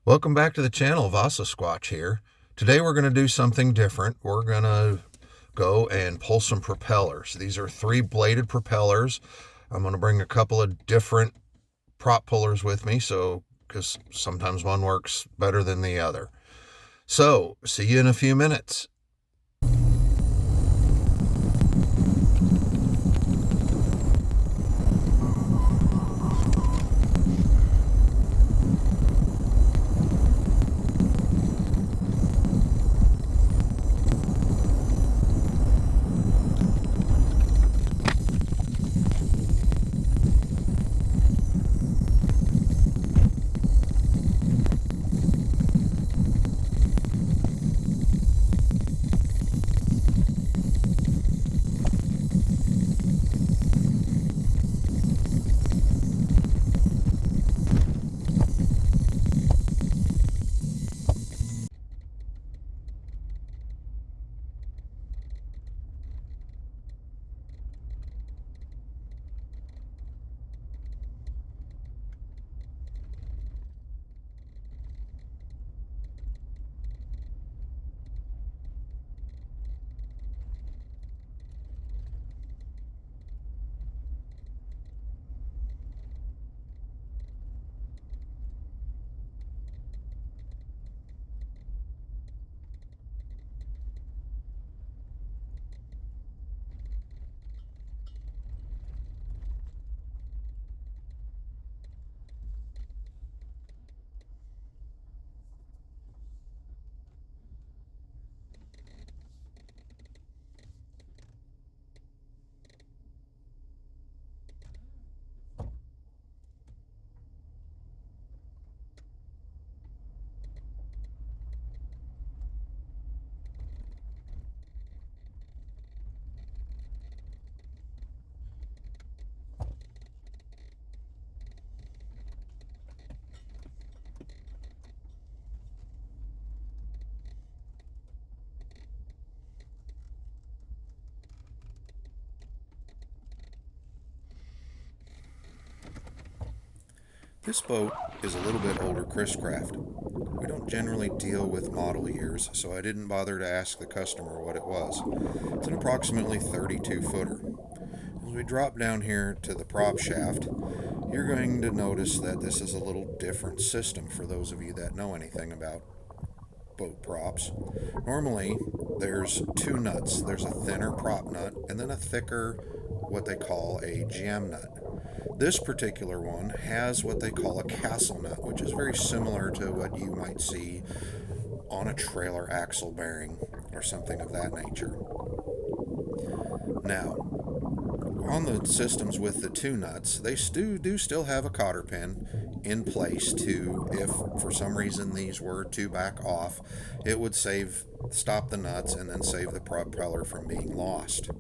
Welcome back to the channel. Vasa Squatch here. Today we're going to do something different. We're going to go and pull some propellers. These are 3-bladed propellers. I'm going to bring a couple of different prop pullers with me, because sometimes one works better than the other. So, see you in a few minutes. This boat is a little bit older Chris Craft. We don't generally deal with model years, so I didn't bother to ask the customer what it was. It's an approximately 32 footer. As we drop down here to the prop shaft, you're going to notice that this is a little different system for those of you that know anything about boat props. Normally, there's two nuts. There's a thinner prop nut and then a thicker, what they call a jam nut. This particular one has what they call a castle nut, which is very similar to what you might see on a trailer axle bearing or something of that nature. Now, on the systems with the two nuts, they do still have a cotter pin in place to, if for some reason these were to back off, it would stop the nuts and then save the propeller from being lost.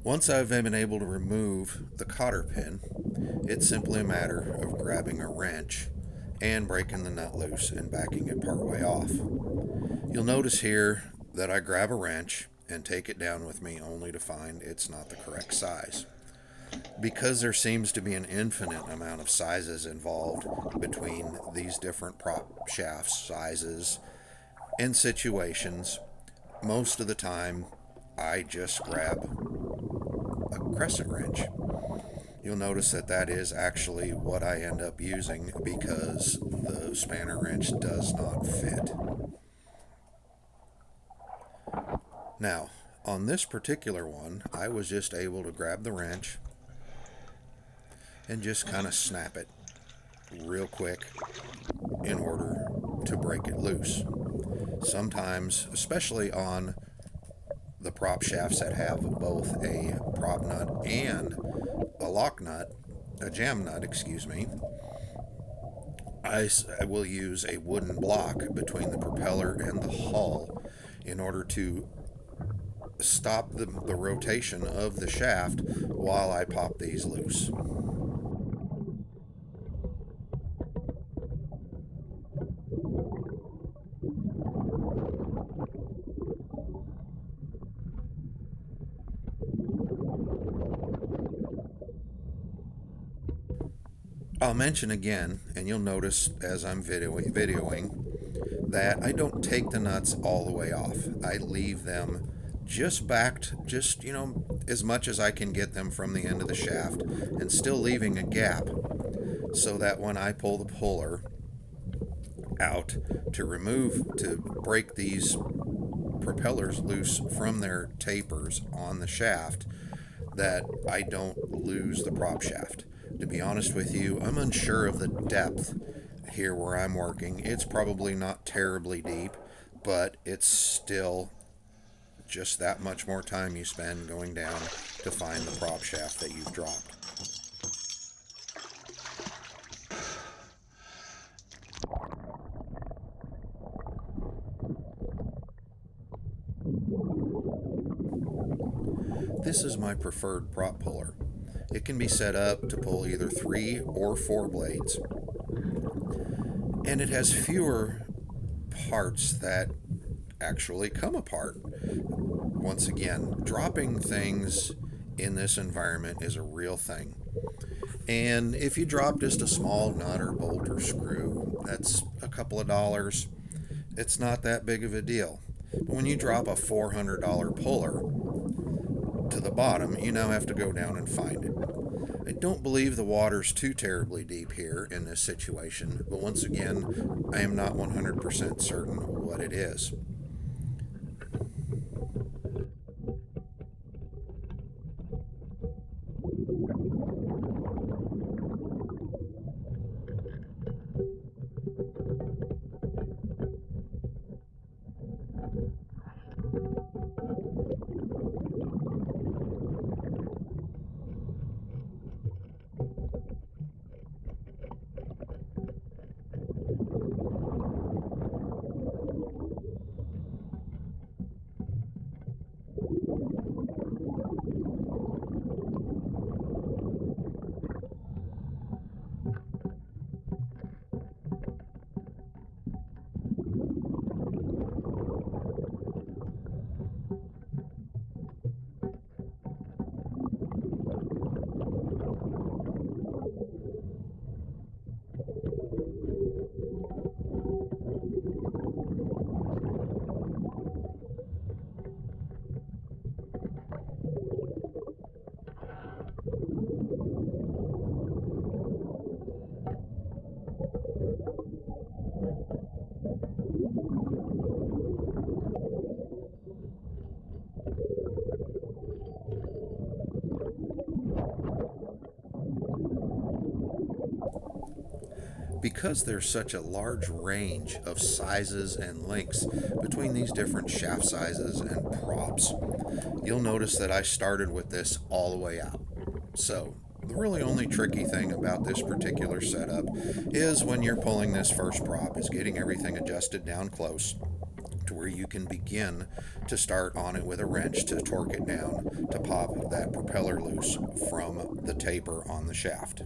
Once I've been able to remove the cotter pin, it's simply a matter of grabbing a wrench and breaking the nut loose and backing it partway off. You'll notice here that I grab a wrench and take it down with me only to find it's not the correct size. Because there seems to be an infinite amount of sizes involved between these different prop shaft sizes and situations, most of the time I just grab a crescent wrench. You'll notice that that is actually what I end up using because the spanner wrench does not fit. Now, on this particular one, I was just able to grab the wrench and just kind of snap it real quick in order to break it loose. Sometimes, especially on the prop shafts that have both a prop nut and a lock nut, a jam nut, excuse me, I will use a wooden block between the propeller and the hull in order to stop the rotation of the shaft while I pop these loose. I'll mention again, and you'll notice as I'm videoing, that I don't take the nuts all the way off. I leave them just backed, just, as much as I can get them from the end of the shaft, and still leaving a gap so that when I pull the puller out to break these propellers loose from their tapers on the shaft, that I don't lose the prop shaft. To be honest with you, I'm unsure of the depth here where I'm working. It's probably not terribly deep, but it's still just that much more time you spend going down to find the prop shaft that you've dropped. This is my preferred prop puller. It can be set up to pull either 3 or 4 blades, and it has fewer parts that actually come apart. Once again, dropping things in this environment is a real thing. And if you drop just a small nut or bolt or screw, that's a couple of dollars. It's not that big of a deal. But when you drop a $400 puller to the bottom, you now have to go down and find it. I don't believe the water's too terribly deep here in this situation, but once again, I am not 100% certain what it is. Because there's such a large range of sizes and lengths between these different shaft sizes and props, you'll notice that I started with this all the way out. So the really only tricky thing about this particular setup is when you're pulling this first prop is getting everything adjusted down close to where you can begin to start on it with a wrench to torque it down to pop that propeller loose from the taper on the shaft.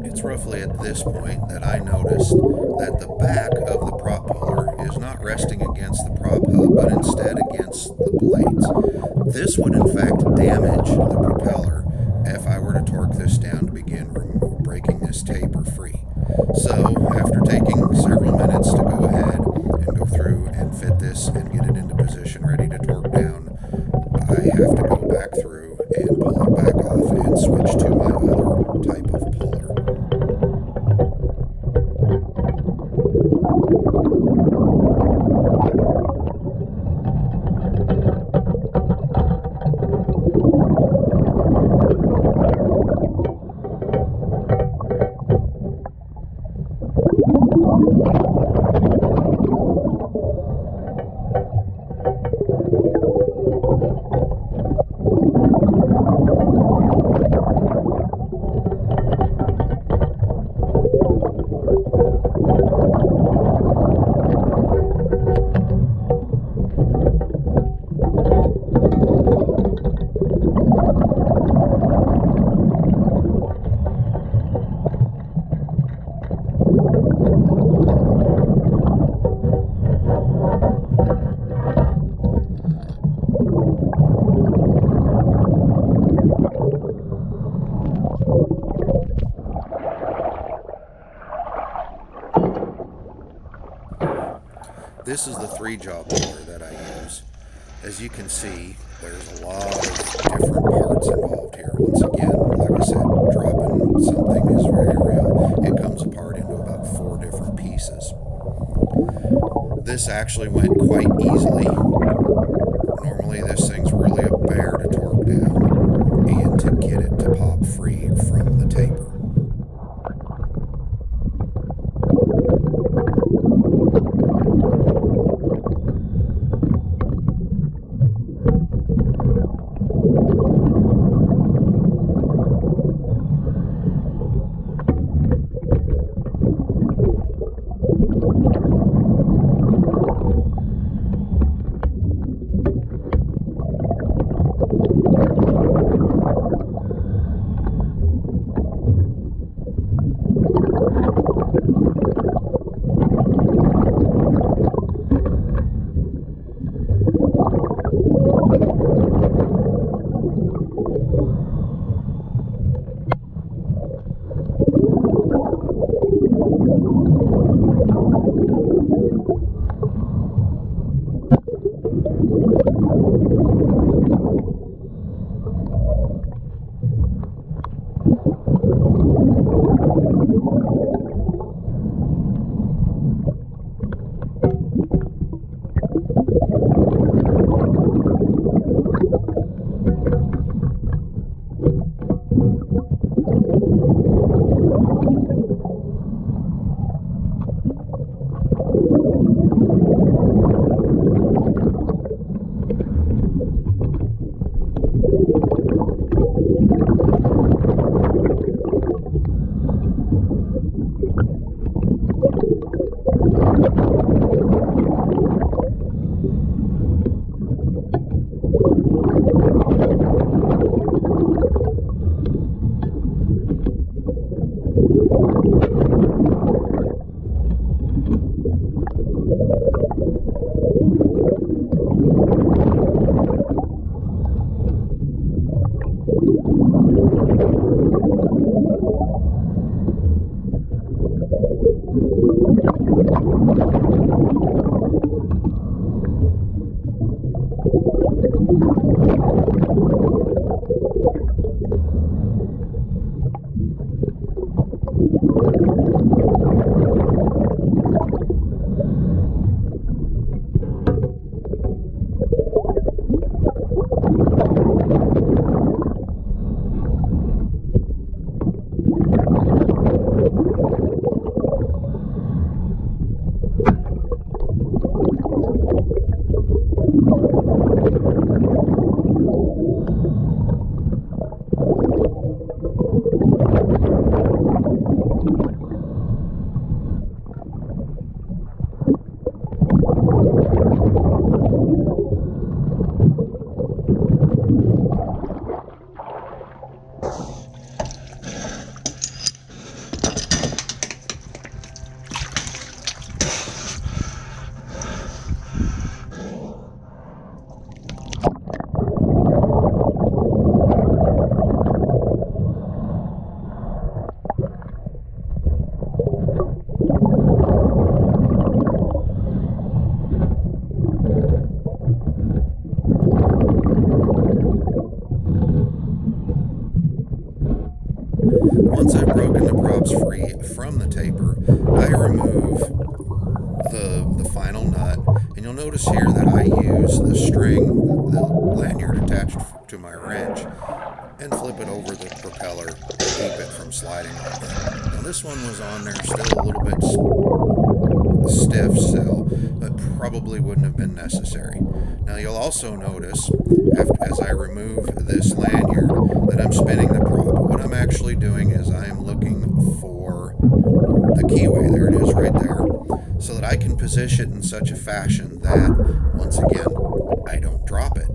It's roughly at this point that I noticed that the back of the prop puller is not resting against the prop hub, but instead against the blades. This would in fact damage the propeller if I were to torque this down to begin breaking this taper free. So after taking several minutes to go ahead and go through and fit this and get it into position ready to torque down, I have to go back through and pull it back off and switch to my other type of puller. This is the 3-jaw puller that I use. As you can see, there's a lot of different parts involved here. Once again, like I said, dropping something is very real. It comes apart into about 4 different pieces. This actually went quite easily. Normally this thing's really a bear to torque down and to get it to pop free from the taper. Once I've broken the props free from the taper, I remove the final nut, and you'll notice here that I use the string, the lanyard attached to my wrench, and flip it over the propeller to keep it from sliding off. Now this one was on there still a little bit stiff still, but probably wouldn't have been necessary. Now you'll also notice as I remove this lanyard that I'm spinning the prop. What I'm actually doing is I am looking for the keyway, there it is right there, so that I can position it in such a fashion that, once again, I don't drop it.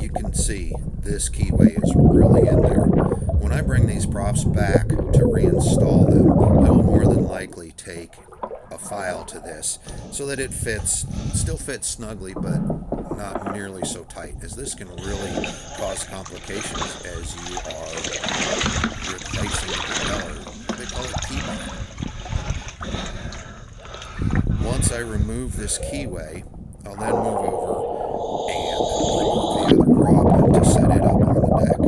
You can see this keyway is really in there. When I bring these props back to reinstall them, I will more than likely take a file to this so that it still fits snugly, but not nearly so tight, as this can really cause complications as you are replacing the propeller. They call it keyboard. Once I remove this keyway, I'll then move over and remove the other prop to set it up on the deck.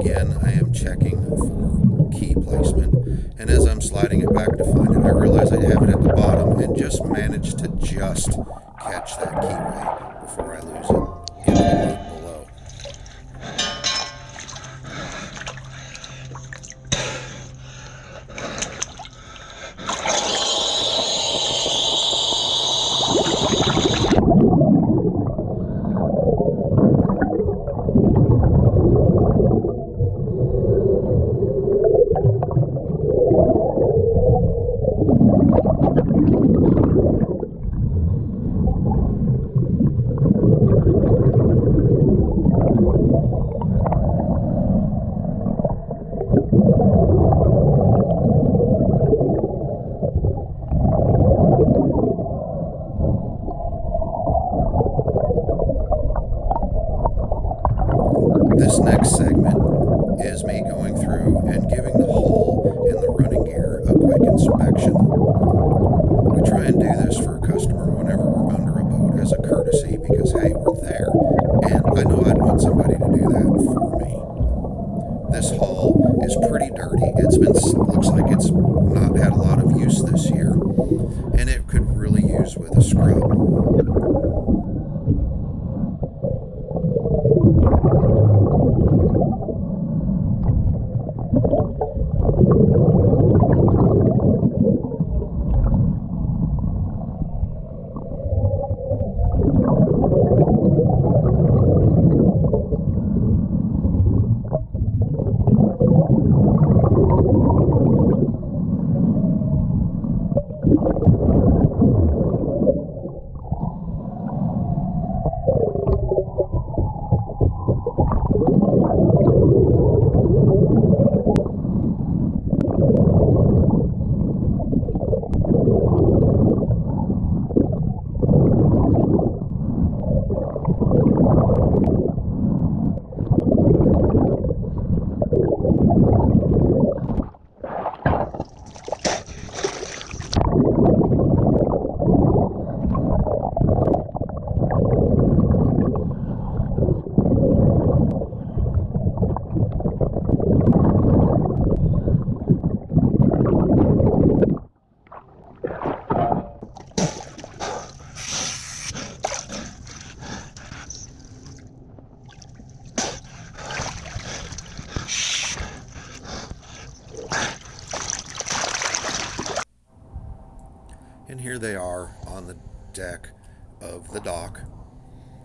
again, I am checking for key placement, and as I'm sliding it back to find it, I realize I have it at the bottom and just managed to just catch that keyway before I lose it into the moat below. This next segment is me going through and giving the hull and the running gear a quick inspection. We try and do this for a customer whenever we're under a boat as a courtesy because, hey, we're there. And I know I'd want somebody to do that for me. This hull is pretty dirty. Looks like it's not had a lot of use this year, and it could really use with a scrub. And here they are on the deck of the dock.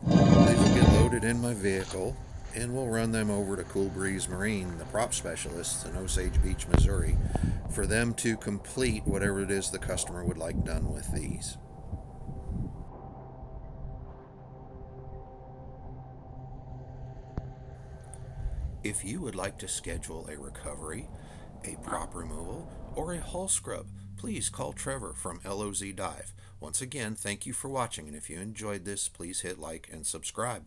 These will get loaded in my vehicle, and we'll run them over to Cool Breeze Marine, the prop specialists in Osage Beach, Missouri, for them to complete whatever it is the customer would like done with these. If you would like to schedule a recovery, a prop removal, or a hull scrub, please call Trevor from LOZ Dive. Once again, thank you for watching, and if you enjoyed this, please hit like and subscribe.